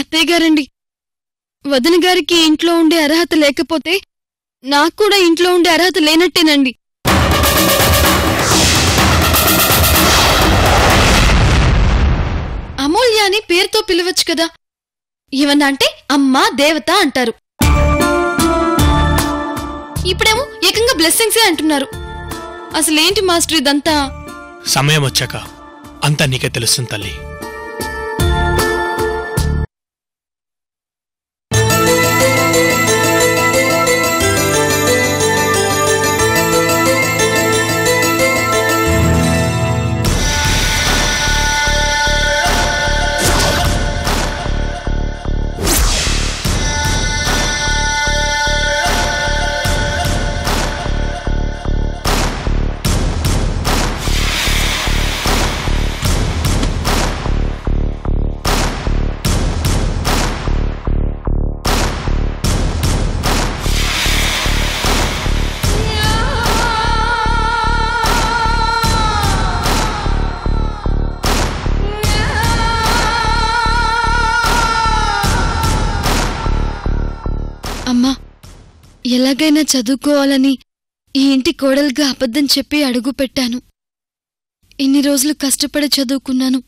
అత్తయ్యగారండి, వదిన గారికి ఇంట్లో ఉండే అర్హత లేకపోతే నాక్కూడా ఇంట్లో ఉండే అర్హత లేనట్టేనండి. అమూల్య అని పేరుతో పిలవచ్చు కదా. ఏమన్నా అంటే అమ్మా దేవత అంటారు. ఇప్పుడేమో ఏకంగా బ్లెస్సింగ్సే అంటున్నారు. అసలేంటి మాస్టర్ ఇదంతా? సమయం వచ్చాక అంతా నీకే తెలుస్తుంది తల్లి. అమ్మా, ఎలాగైనా చదువుకోవాలని ఈ ఇంటి కోడలుగా అబద్ధం చెప్పి అడుగు పెట్టాను. ఇన్ని రోజులు కష్టపడి చదువుకున్నాను.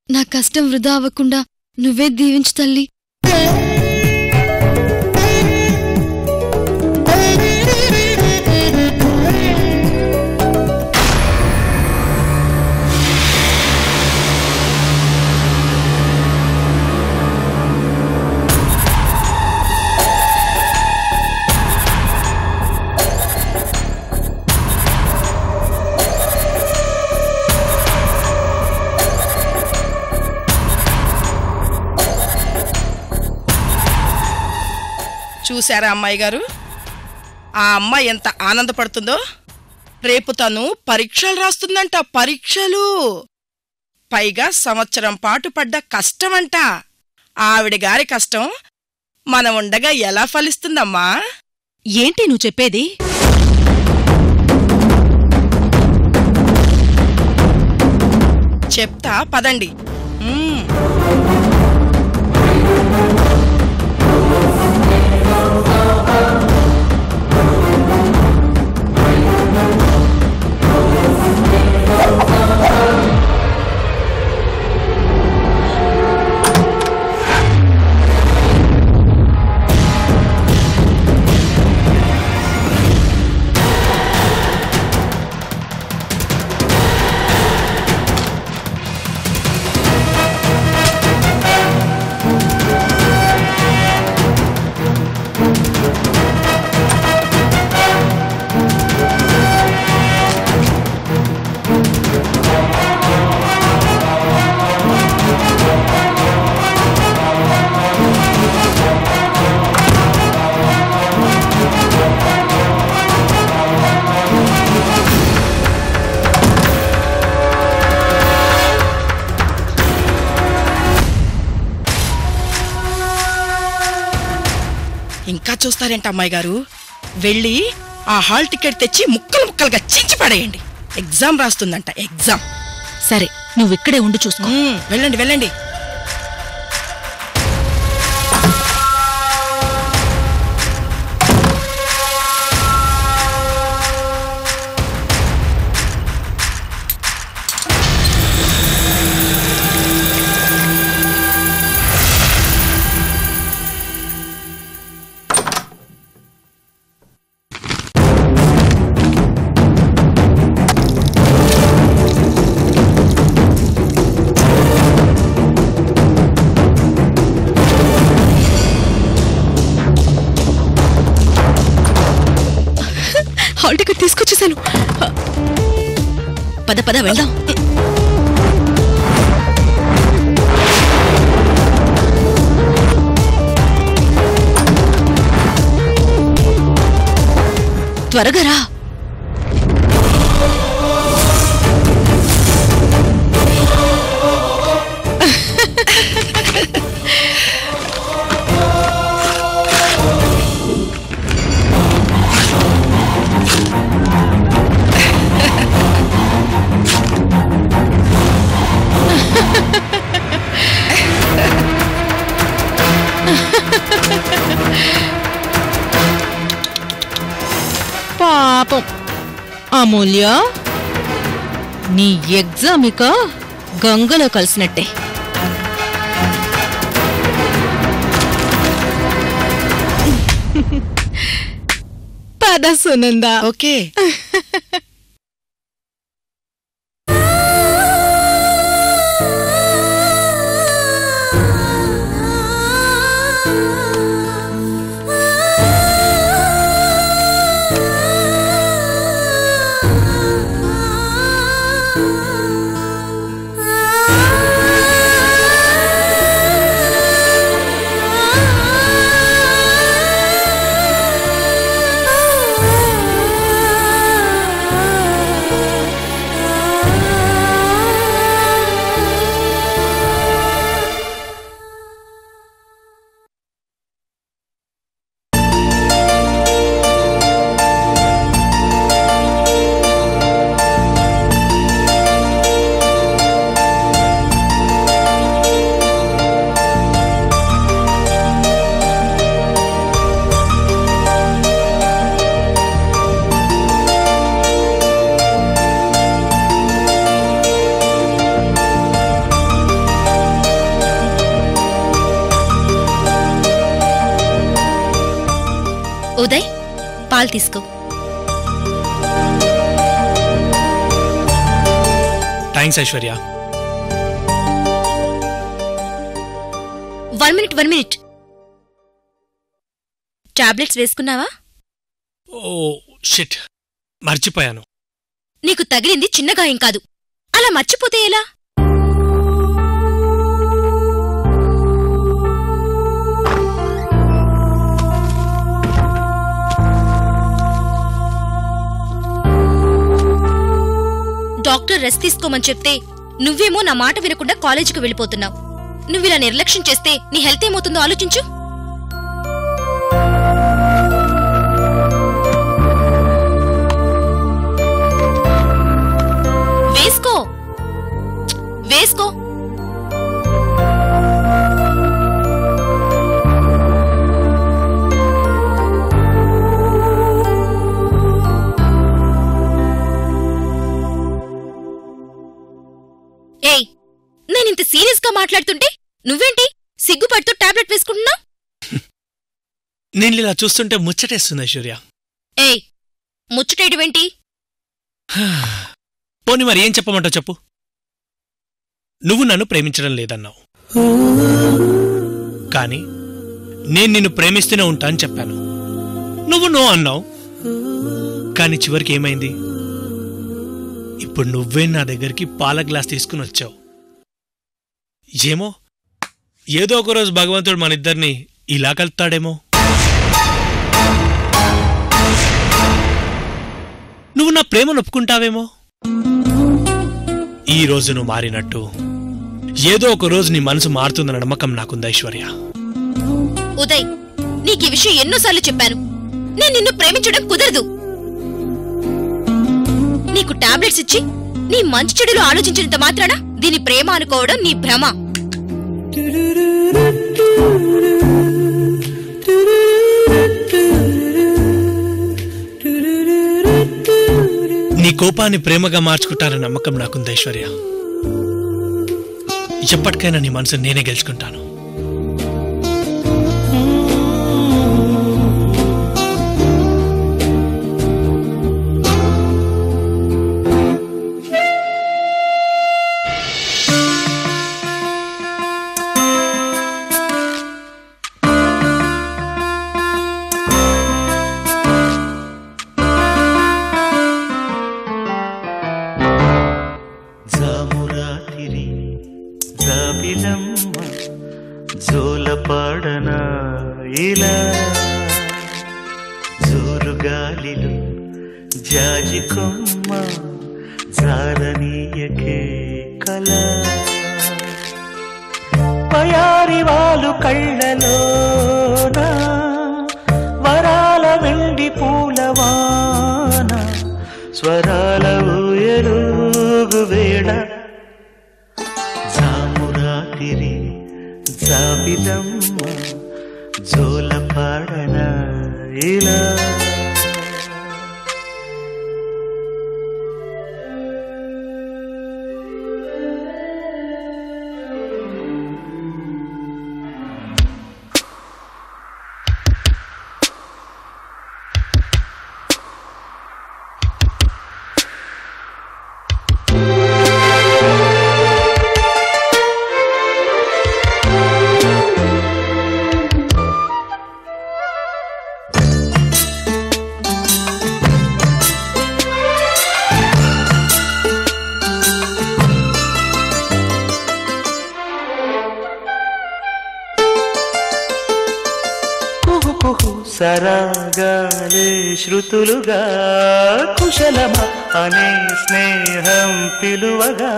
నా కష్టం వృధా అవ్వకుండా నువ్వే దీవించు తల్లి. చూశారా అమ్మాయి గారు, ఆ అమ్మాయి ఎంత ఆనందపడుతుందో. రేపు తను పరీక్షలు రాస్తుందంట. పరీక్షలు, పైగా సంవత్సరం పాటు పడ్డ కష్టమంట. ఆవిడ గారి కష్టం మనం ఉండగా ఎలా ఫలిస్తుందమ్మా? ఏంటి నువ్వు చెప్పేది? చెప్తా పదండి. ఇంకా చూస్తారేంట అమ్మాయి గారు? వెళ్ళి ఆ హాల్ టికెట్ తెచ్చి ముక్కలు ముక్కలుగా చించి పడేయండి. ఎగ్జామ్ రాస్తుందంట, ఎగ్జామ్. సరే, నువ్విక్కడే ఉండి చూసుకో. వెళ్ళండి వెళ్ళండి. హాల్ టికెట్ తీసుకొచ్చేసాను. పద పద వెళ్దాం. త్వరగా రా. అమూల్య, నీ ఎగ్జామ్ ఇక గంగలో కలిసినట్టే. పద సునందా. ఓకే. ఉదయ్, పాలు తీసుకో. థ్యాంక్స్ ఐశ్వర్య. 1 మినిట్. టాబ్లెట్స్ వేసుకున్నావా? ఓ షిట్, మర్చిపోయాను. నీకు తగిలింది చిన్న గాయం కాదు, అలా మర్చిపోతే ఎలా? డాక్టర్ రెస్ట్ తీసుకోమని చెప్తే నువ్వేమో నా మాట వినకుండా కాలేజీకి వెళ్ళిపోతున్నావు. నువ్విలా నిర్లక్ష్యం చేస్తే నీ హెల్త్ ఏమవుతుందో ఆలోచించు. వేసుకో వేసుకో. ఏయ్, నేనింత సీరియస్ గా మాట్లాడుతుంటే నువ్వేంటి సిగ్గుపడుతూ టాబ్లెట్ వేసుకుంటున్నావు? నేను ఇలా చూస్తుంటే ముచ్చటేస్తుంది ఐశ్వర్య. ఏయ్, ముచ్చటేయడమేంటి? పోనీ మరి ఏం చెప్పమంటావు చెప్పు. నువ్వు నన్ను ప్రేమించడం లేదన్నావు, కానీ నేను నిన్ను ప్రేమిస్తూనే ఉంటా అని చెప్పాను. నువ్వు నో అన్నావు, కానీ చివరికి ఏమైంది? ఇప్పుడు నువ్వే నా దగ్గరికి పాల గ్లాస్ తీసుకుని వచ్చావు. ఏమో, ఏదో ఒకరోజు భగవంతుడు మనిద్దరిని ఇలా కలుపుతాడేమో. నువ్వు నా ప్రేమను ఒప్పుకుంటావేమో. ఈ రోజు నువ్వు మారినట్టు ఏదో ఒక రోజు నీ మనసు మారుతుందన్న నమ్మకం నాకుంది ఐశ్వర్య. ఉదయ్, నీకీ విషయం ఎన్నోసార్లు చెప్పాను. నేను నిన్ను ప్రేమించడం కుదరదు. నీకు టాబ్లెట్స్ ఇచ్చి నీ మంచి చెడులు ఆలోచించినంత మాత్రాన దీని ప్రేమ అనుకోవడం నీ భ్రమ. నీ కోపాన్ని ప్రేమగా మార్చుకుంటానన్న నమ్మకం నాకుంది ఐశ్వర్య. ఎప్పటికైనా నీ మనసు నేనే గెలుచుకుంటాను. జోలపాడనా ఇలా జోరుగాలిలో జాజి కొమ్మ జారనీయకే కల పయారి వాళ్ళు కళ్ళలోన వరాల వెండి పూలవాన స్వరాల ఊయలుగు వేళ జామురాతిరి జాబిలమ్మ జోలపాడనా ఇలా కుహు సరాగాలే శృతులుగా కుశలమ అనే స్నేహం పిలువగా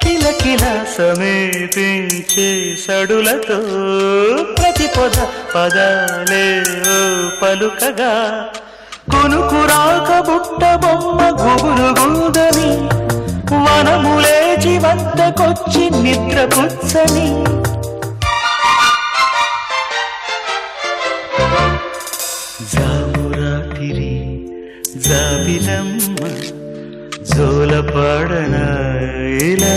కిలకిల సమీపించే సడులతో ప్రతి పొద పదాలే పలుకగా కొనుకురాక బుట్ట బొమ్మ గుబురు గూదని వనములేచి వద్దకొచ్చి నిద్రపుచ్చని జామురాతిరి జాబిలమ్మ జోలపాడన ఇలా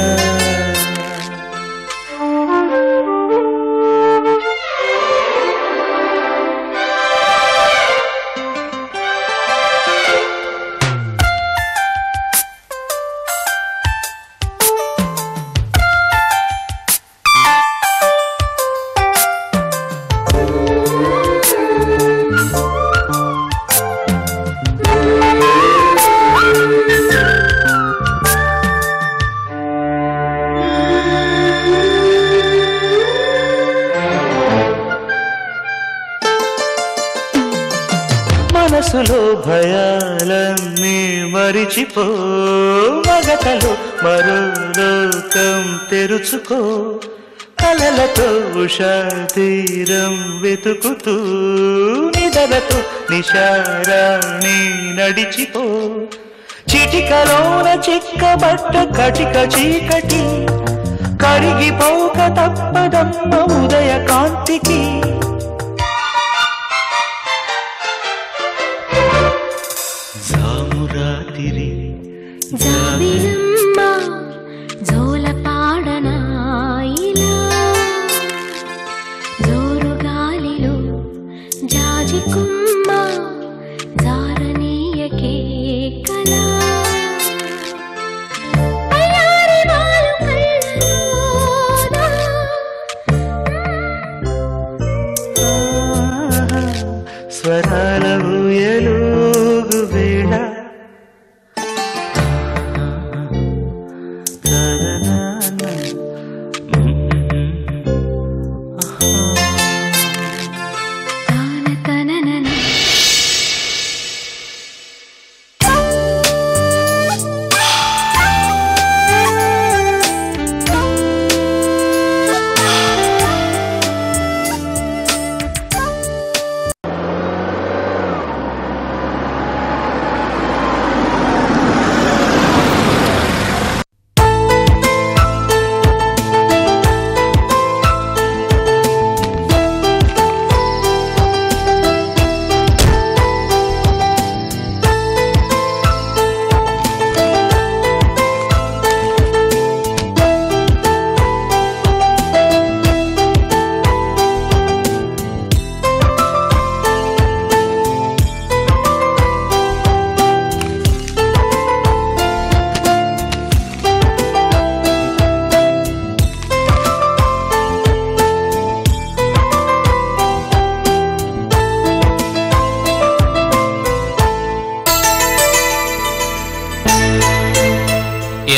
మనసులో భయాలన్నీ మరిచిపో మగతలో మరో లోకం తెరుచుకో కలలతో ఉషా తీరం వెతుకుతూ నిదలతో నిశారాణి నడిచిపో చిటికలోన చిక్కబట్ట కటిక చీకటి కరిగిపోక తప్పదమ్మ ఉదయ కాంతికి జామురాతిరి జాబిలమ్మ జోలపాడన ఇలా జోరు గాలిలో జాజి కుమ్మ జారనీయకే కలా అయ్యారి వాలు కళ్ళలోనా స్వరాల ఊయలుగు వేళ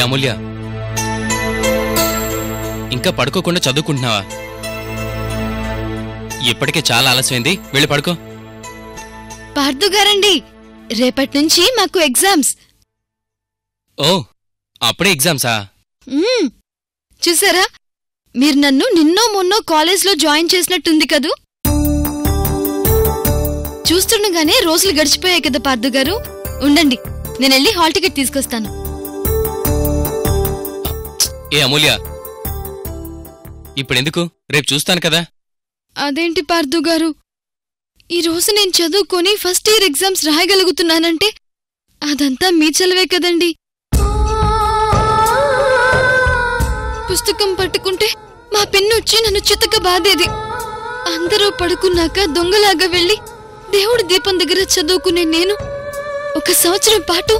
అమూల్య, ఇంకా పడుకోకుండా చదువుకుంటున్నావా? ఇప్పటికే చాలా ఆలస్యమైంది, వెళ్ళి పడుకో. పార్థు గారండి, రేపటి నుంచి మాకు ఎగ్జామ్స్. ఓ, అప్పుడే ఎగ్జామ్సా? చూసారా, మీరు నన్ను నిన్నో మొన్నో కాలేజ్లో జాయిన్ చేసినట్టుంది కదూ. చూస్తుండగానే రోజులు గడిచిపోయాయి కదా పార్థు గారు. ఉండండి, నేనెళ్ళి హాల్ టికెట్ తీసుకొస్తాను. ఏ అమూల్య, ఇప్పుడెందుకు? రేపు చూస్తాను కదా. అదేంటి పార్థు గారు, ఈరోజు నేను చదువుకొని ఫస్ట్ ఇయర్ ఎగ్జామ్స్ రాయగలుగుతున్నానంటే అదంతా మీ చలవే కదండి. పుస్తకం పట్టుకుంటే మా పెన్ను వచ్చి నన్ను చితక బాధేది. అందరూ పడుకున్నాక దొంగలాగా వెళ్ళి దేవుడి దీపం దగ్గర చదువుకునే నేను 1 సంవత్సరం పాటు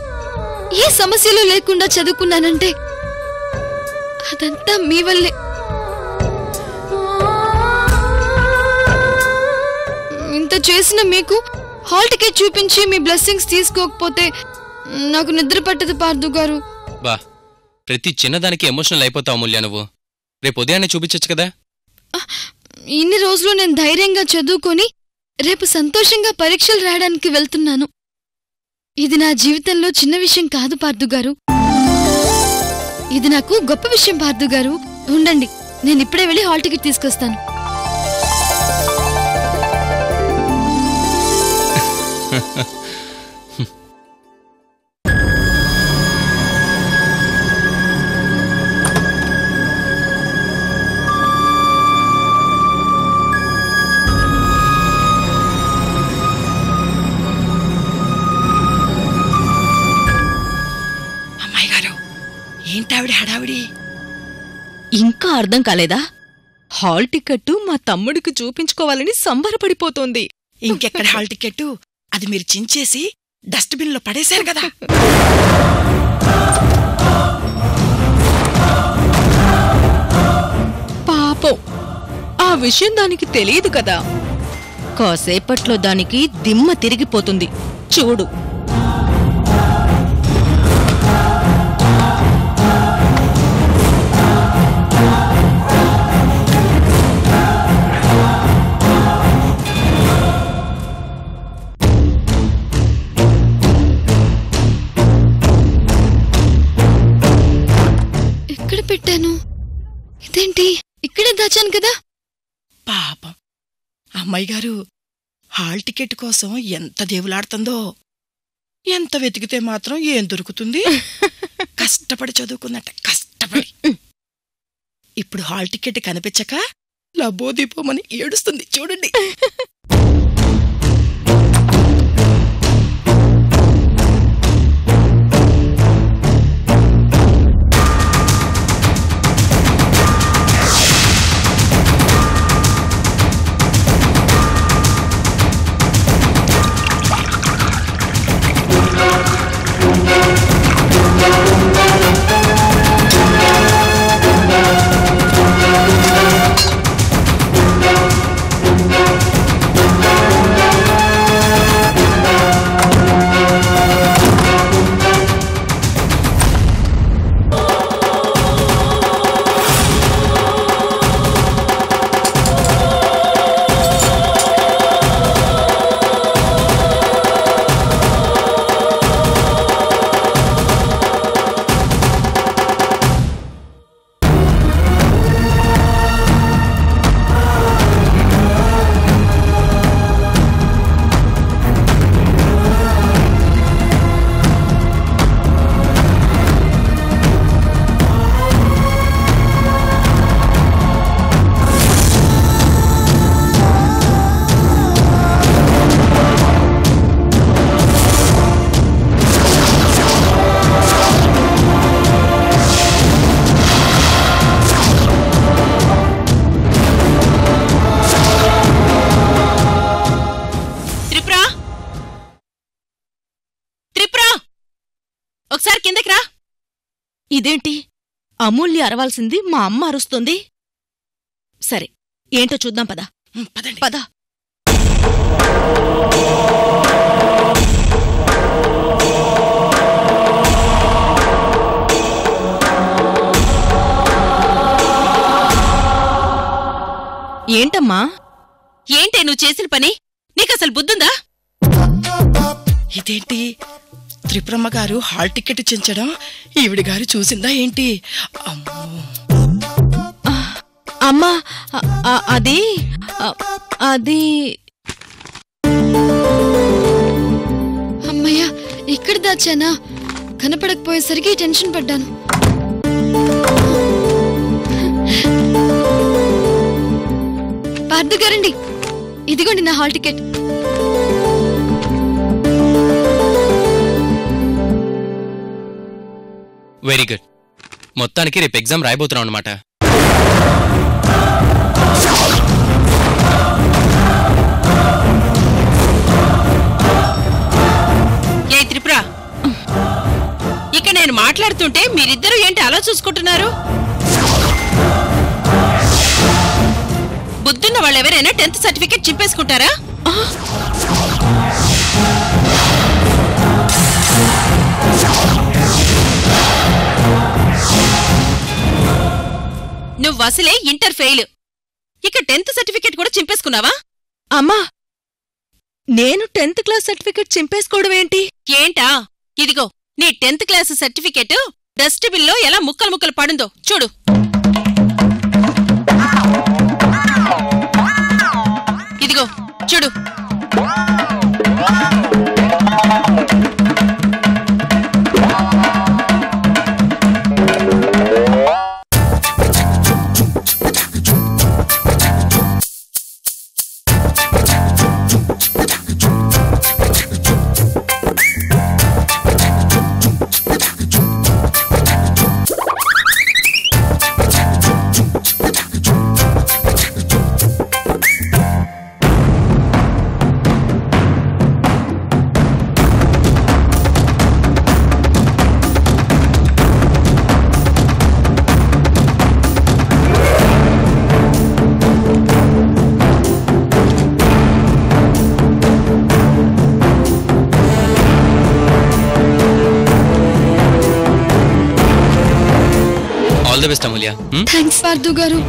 ఏ సమస్యలు లేకుండా చదువుకున్నానంటే అదంతా మీ వల్లే. ఇంత చేసిన మీకు హాల్ టికెట్ చూపించి మీ బ్లెస్సింగ్స్ తీసుకోకపోతే నాకు నిద్ర పట్టదు పార్థు గారు. బా, ప్రతి చిన్నదానికి ఎమోషనల్ అయిపోతావు అమూల్య నువ్వు. రేపు ఉదయాన్నే చూపించచ్చు కదా. ఇన్ని రోజులు నేను ధైర్యంగా చదువుకొని రేపు సంతోషంగా పరీక్షలు రాయడానికి వెళ్తున్నాను. ఇది నా జీవితంలో చిన్న విషయం కాదు పార్థుగారు. ఇది నాకు గొప్ప విషయం పార్థుగారు. ఉండండి, నేనిప్పుడే వెళ్ళి హాల్ టికెట్ తీసుకొస్తాను. అమ్మాయి గారు, ఏంటావిడ హడావిడి? ఇంకా అర్థం కాలేదా? హాల్ టికెట్టు మా తమ్ముడికి చూపించుకోవాలని సంబరపడిపోతోంది. ఇంకెక్కడ హాల్ టికెట్? అది మీరు చించేసి డస్ట్బిన్లో పడేశారు కదా. పాపం, ఆ విషయం దానికి తెలియదు కదా. కాసేపట్లో దానికి దిమ్మ తిరిగిపోతుంది. చూడు. ఎక్కడ పెట్టాను? ఇదేంటి, ఇక్కడే దాచాను కదా. పాపం అమ్మాయి గారు, హాల్ టికెట్ కోసం ఎంత దేవులాడుతుందో. ఎంత వెతికితే మాత్రం ఏం దొరుకుతుంది? కష్టపడి చదువుకుందట, కష్టపడి. ఇప్పుడు హాల్ టికెట్ కనిపించక లబోదీపోమని ఏడుస్తుంది చూడండి. ఇదేంటి, అమూల్య అరవాల్సింది మా అమ్మ అరుస్తుంది. సరే, ఏంటో చూద్దాం పద. పదండి. పద. ఏంటమ్మా, ఏంటే నువ్వు చేసిన పని? నీకసలు బుద్ధుందా? ఇదేంటి, త్రిపురమ్మ గారు హాల్ టికెట్ చించడం ఈవిడ గారు చూసిందా ఏంటి? అమ్మో. అమ్మా, అది అది అమ్మయ్యా, ఇక్కడ దాచానా? కనపడకపోయేసరికి టెన్షన్ పడ్డాను. పార్థుగారండి, ఇదిగోండి నా హాల్ టికెట్. Very good. మొత్తానికి రేపు ఎగ్జామ్ రాయబోతున్నాం అన్నమాట. ఏ త్రిపుర, ఇక నేను మాట్లాడుతుంటే మీరిద్దరూ ఏంటి అలా చూసుకుంటున్నారు? బుద్ధున్న వాళ్ళెవరైనా 10th సర్టిఫికేట్ చింపేసుకుంటారా? నువ్వు అసలే ఇంటర్ ఫెయిల్, ఇక 10th సర్టిఫికేట్ కూడా చింపేసుకున్నావా? అమ్మా, నేను 10th క్లాస్ సర్టిఫికెట్ చింపేసుకోవడం ఏంటి? ఏంటా? ఇదిగో నీ 10th క్లాస్ సర్టిఫికెట్ డస్ట్బిన్లో ఎలా ముక్కలు ముక్కలు పడుందో చూడు. ఇదిగో చూడు. All the best Amulya. Thanks Partha గారు.